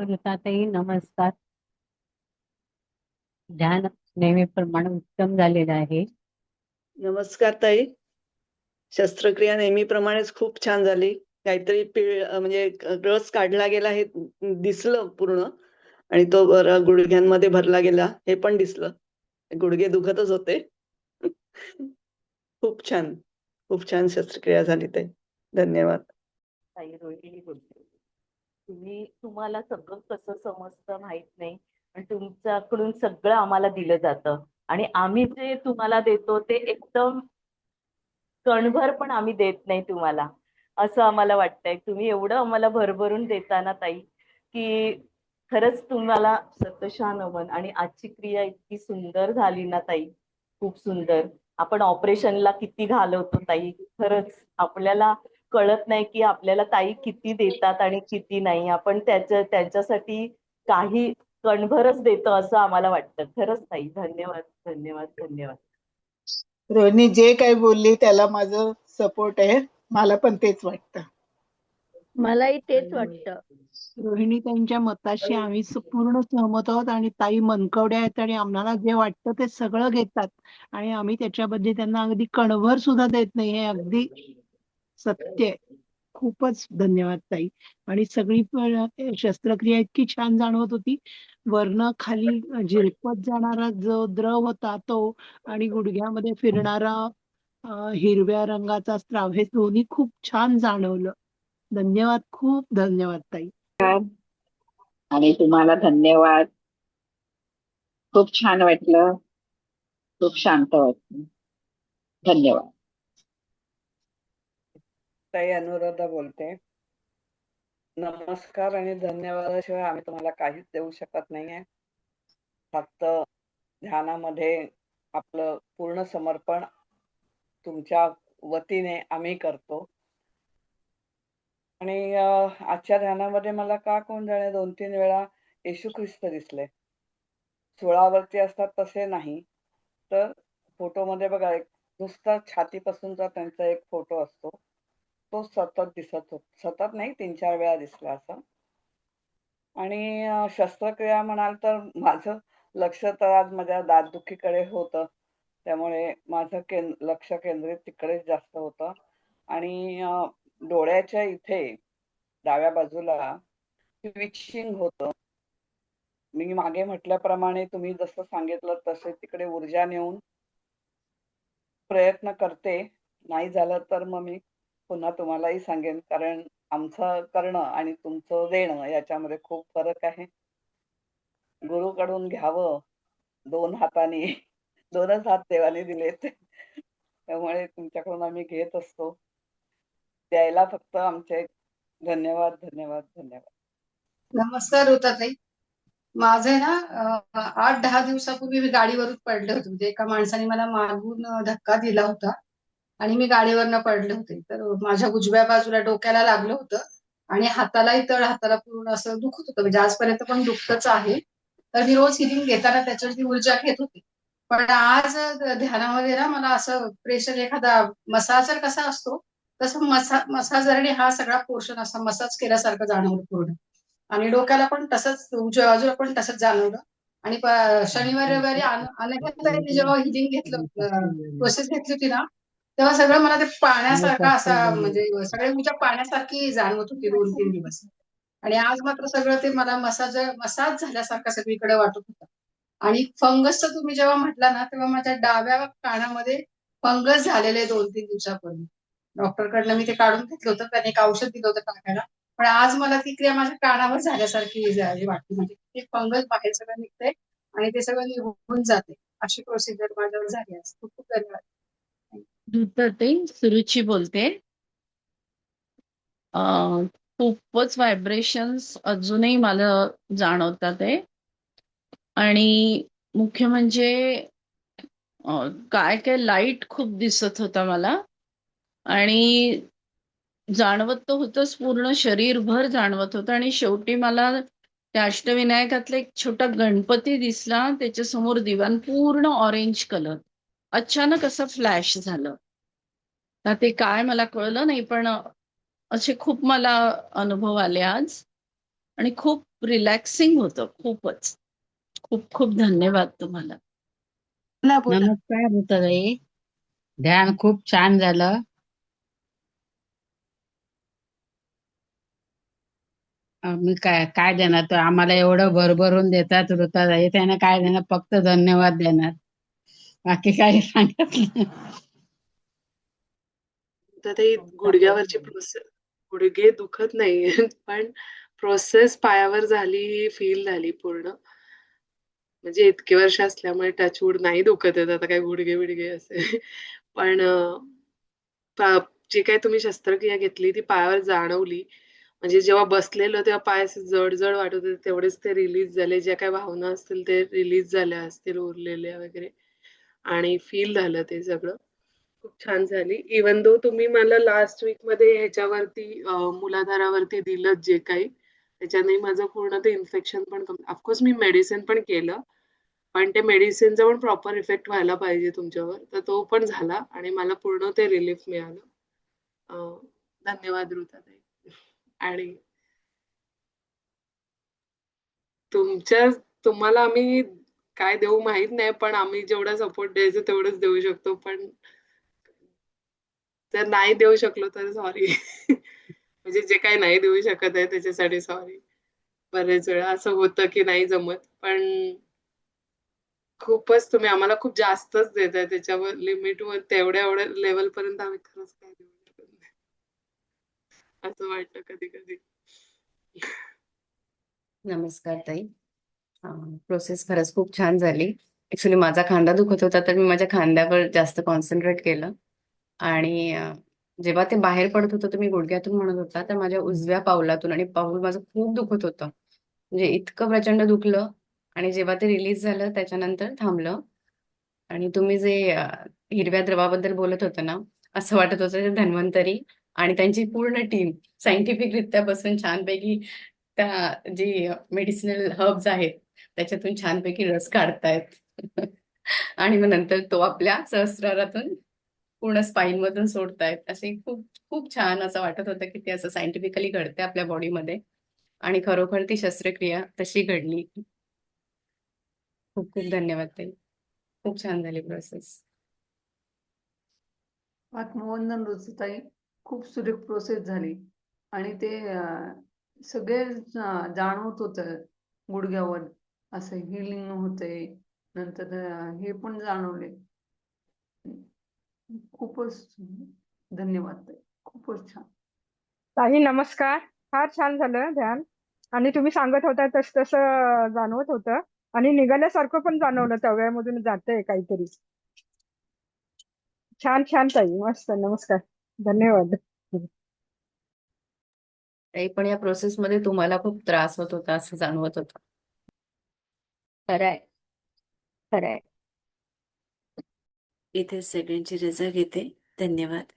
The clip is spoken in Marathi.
ऋताताई नमस्कार. ध्यान नेहमीप्रमाणे उत्तम झालेलं आहे. नमस्कार ताई. शस्त्रक्रिया नेहमीप्रमाणेच खूप छान झाली. काहीतरी म्हणजे रस काढला गेला हे दिसलं पूर्ण आणि तो गुडघ्यांमध्ये भरला गेला हे पण दिसलं. गुडघे दुखतच होते. खूप छान. खूप छान शस्त्रक्रिया झाली ताई. धन्यवाद. ताई रोहिणी बोलते. तुम्हाला सगळं कसं समजतं माहित नाही, पण तुमच्याकडून सगळं आम्हाला दिलं जातं आणि आम्ही जे तुम्हाला देतो ते एकदम कणभर पण आम्ही देत नाही तुम्हाला, असं आम्हाला वाटतंय. तुम्ही एवढं आम्हाला भरभरून देता ना ताई, की खरंच तुम्हाला शतशः नमन. आणि आजची क्रिया इतकी सुंदर झाली ना ताई, खूप सुंदर. आपण ऑपरेशनला किती घालवतो ताई, खरंच आपल्याला कळत नाही की आपल्याला ताई किती देतात आणि किती नाही. आपण त्यांच्यासाठी काही कणभरच देतो असं आम्हाला वाटतं. खरंच ताई, धन्यवाद धन्यवाद धन्यवाद. रोहिणी जे काही बोलली त्याला माझं सपोर्ट आहे. मला पण तेच वाटतं. मलाही तेच वाटतं. रोहिणी त्यांच्या मताशी आम्ही पूर्ण सहमत आहोत आणि ताई मनकवड्या आहेत आणि आम्हाला जे वाटतं ते सगळं घेतात आणि आम्ही त्याच्याबद्दल त्यांना अगदी कणभर सुद्धा देत नाही. हे अगदी सत्य आहे. खूपच धन्यवाद ताई. आणि सगळी शस्त्रक्रिया इतकी छान जाणवत होती. वरनं खाली झिरपत जाणारा जो द्रव होता तो आणि गुडघ्यामध्ये फिरणारा हिरव्या रंगाचा स्त्राव हे दोन्ही खूप छान जाणवलं. धन्यवाद, खूप धन्यवाद ताई. आणि तुम्हाला धन्यवाद. खूप छान वाटलं, खूप शांत वाटलं. धन्यवाद. ताई अनुराधा बोलते. नमस्कार आणि धन्यवादाशिवाय आम्ही तुम्हाला काहीच देऊ शकत नाहीये. फक्त ध्यानामध्ये आपलं पूर्ण समर्पण तुमच्या वतीने आम्ही करतो. आणि आजच्या ध्यानामध्ये मला का कोण 2-3 वेळा येशू ख्रिस्त दिसले. सुळावरती असतात तसे नाही, तर फोटोमध्ये बघा एक नुसता छातीपासूनचा त्यांचा एक फोटो असतो. तो सतत नाही 3-4 वेळा दिसला असा. आणि शस्त्रक्रिया म्हणाल तर माझं लक्ष तर आज माझ्या दातदुखीकडे होतं. त्यामुळे माझं लक्ष केंद्रित तिकडेच जास्त होतं. आणि डोळ्याच्या इथे डाव्या बाजूला ट्विचिंग होतं. मी मागे म्हटल्याप्रमाणे तुम्ही जसं सांगितलं तसे तिकडे ऊर्जा नेऊन प्रयत्न करते. नाही झालं तर मग मी पुन्हा तुम्हालाही सांगेन, कारण आमचं करणं आणि तुमचं देणं याच्यामध्ये खूप फरक आहे. गुरुकडून घ्यावं 2 हातांनी. 2च हात देवाने दिलेत. त्यामुळे तुमच्याकडून आम्ही घेत असतो. द्यायला फक्त आमचे धन्यवाद, धन्यवाद, धन्यवाद. नमस्कार ऋताताई. माझं ना 8-10 दिवसापूर्वी मी गाडीवरून पडले होते. म्हणजे एका माणसाने मला मागून धक्का दिला होता आणि मी गाडीवरनं पडले होते. तर माझ्या उजव्या बाजूला डोक्याला लागलं होतं आणि हातालाही तळ हाताला पूर्ण असं दुखत होतं. म्हणजे आजपर्यंत पण दुखतच आहे. तर मी रोज हिलिंग घेताना त्याच्यावरती ऊर्जा घेत होते. पण आज ध्यानामध्ये ना मला असं प्रेशर एखादा मसाजर कसा असतो तसं मसाजरने हा सगळा पोर्शन असा मसाज केल्यासारखं जाणवलं पूर्ण. आणि डोक्याला पण तसंच उजव्या बाजूला पण तसंच जाणवलं. आणि शनिवार रविवारी अनघाताईने जेव्हा हिलिंग घेतलं प्रोसेस घेतली होती ना, तेव्हा सगळं मला ते पाण्यासारखं असा म्हणजे सगळी ऊर्जा पाण्यासारखी जाणवत होती 2-3 दिवस. आणि आज मात्र सगळं ते मला मसाज झाल्यासारखं सगळीकडे वाटत होतं. आणि फंगसचं तुम्ही जेव्हा म्हटला ना, तेव्हा माझ्या डाव्या कानामध्ये फंगस झालेले 2-3 दिवसापूर्वी. डॉक्टरकडनं मी ते काढून घेतलं होतं. त्याने एक औषध दिलं होतं टाकायला. पण आज मला ती क्रिया माझ्या कानावर झाल्यासारखी झाली वाटते. म्हणजे ते फंगस बाहेर सगळं निघतंय आणि ते सगळं निघून जाते. अशी प्रोसिजर माझ्यावर झाली आज. खूप खूप धन्यवाद. ऋताताई सुरुची बोलते. खूपच व्हायब्रेशन्स अजूनही मला जाणवतात आहे. आणि मुख्य म्हणजे काय काय लाईट खूप दिसत होता मला. आणि जाणवत तर होतंच, पूर्ण शरीरभर जाणवत होतं. आणि शेवटी मला त्या अष्टविनायकातला एक छोटा गणपती दिसला, त्याच्यासमोर दिवाण पूर्ण ऑरेंज कलर अचानक असं फ्लॅश झालं. तर ते काय मला कळलं नाही, पण असे खूप मला अनुभव आले आज. आणि खूप रिलॅक्सिंग होतं. खूपच. खूप खूप धन्यवाद तुम्हाला. बोला बोला. नमस्कार ऋताताई. ध्यान खूप छान झालं. मी काय काय देणार, तर आम्हाला एवढं भरभरून देतात ऋताताई, त्याने काय देणार, फक्त धन्यवाद देणार, बाकी काही सांगत नाही. तर ते गुडघ्यावरची प्रोसेस, गुडघे दुखत नाहीये पण प्रोसेस पायावर झाली ही फील झाली पूर्ण. म्हणजे इतके वर्ष असल्यामुळे टचवूड नाही दुखत आहेत आता काय गुडघे बिडघे असे. पण जी काही तुम्ही शस्त्रक्रिया घेतली ती पायावर जाणवली. म्हणजे जेव्हा बसलेलो तेव्हा पाय असे जड जड वाटत होते, तेवढेच ते रिलीज झाले. ज्या काही भावना असतील ते रिलीज झाल्या असतील उरलेल्या वगैरे, आणि फील झालं ते सगळं. खूप छान झाली. इवन दो तुम्ही मला लास्ट वीक मध्ये ह्याच्यावरती मूलाधारावरती दिलं जे काही, त्याच्याने माझं पूर्ण ते इन्फेक्शन पण कमी. ऑफकोर्स मी मेडिसिन पण केलं, पण ते मेडिसिनचा पण प्रॉपर इफेक्ट व्हायला पाहिजे तुमच्यावर, तर तो पण झाला आणि मला पूर्ण ते रिलीफ मिळालं. धन्यवाद ऋताताई. आणि तुम्हाला आम्ही काय देऊ माहित नाही, पण आम्ही जेवढा सपोर्ट द्यायचं तेवढंच देऊ शकतो. पण जर नाही देऊ शकलो तर सॉरी. म्हणजे जे काही नाही देऊ शकत आहे त्याच्यासाठी सॉरी. बरेच वेळा असं होतं की नाही जमत, पण खूपच तुम्ही आम्हाला खूप जास्तच देताय. त्याच्यावर लिमिटवर तेवढ्या एवढ्या लेवल पर्यंत आम्ही खरंच काय देऊ शकत नाही, असं वाटतं कधी कधी. नमस्कार ताई. प्रोसेस खरंच खूप छान झाली. ऍक्च्युली माझा खांदा दुखत होता, तर मी माझ्या खांद्यावर जास्त कॉन्सन्ट्रेट केलं. आणि जेव्हा ते बाहेर पडत होतं, तुम्ही गुडघ्यातून म्हणत होता, तर माझ्या उजव्या पावलातून, आणि पाऊल माझं खूप दुखत होतं. म्हणजे इतकं प्रचंड दुखलं. आणि जेव्हा ते रिलीज झालं त्याच्यानंतर थांबलं. आणि तुम्ही जे हिरव्या द्रवाबद्दल बोलत होता ना, असं वाटत होतं ते धन्वंतरी आणि त्यांची पूर्ण टीम सायंटिफिक रित्या बसून छानपैकी त्या जी मेडिसिनल हर्ब्स आहेत त्याच्यातून छानपैकी रस काढतायत. आणि मग नंतर तो आपल्या सहस्रारातून पूर्ण स्पाईन मधून सोडतायत. असे खूप खूप छान असं वाटत होतं की ते असं सायंटिफिकली घडते आपल्या बॉडीमध्ये. आणि खरोखर ती शस्त्रक्रिया तशी घडली. खूप खूप धन्यवाद ताई. खूप छान झाली प्रोसेस. आत्मवंदन ऋतुताई. खूप सुरेख प्रोसेस झाली आणि ते सगळे जाणवत होतं गुडघ्यावर असं हिलिंग होतंय. नंतर हे पण जाणवले. खूपच धन्यवाद ताई. खूपच छान. ताई नमस्कार. फार छान झालं ध्यान. आणि तुम्ही सांगत होता तस तसं जाणवत होतं आणि निघाल्यासारखं पण जाणवलं, तव्यामधून जातंय काहीतरी. छान छान ताई, मस्त. नमस्कार, धन्यवाद. ताई, पण या प्रोसेसमध्ये तुम्हाला खूप त्रास होत होता असं जाणवत होतं. खरंय खरंय. इथे सगळ्यांची रजा घेते. धन्यवाद.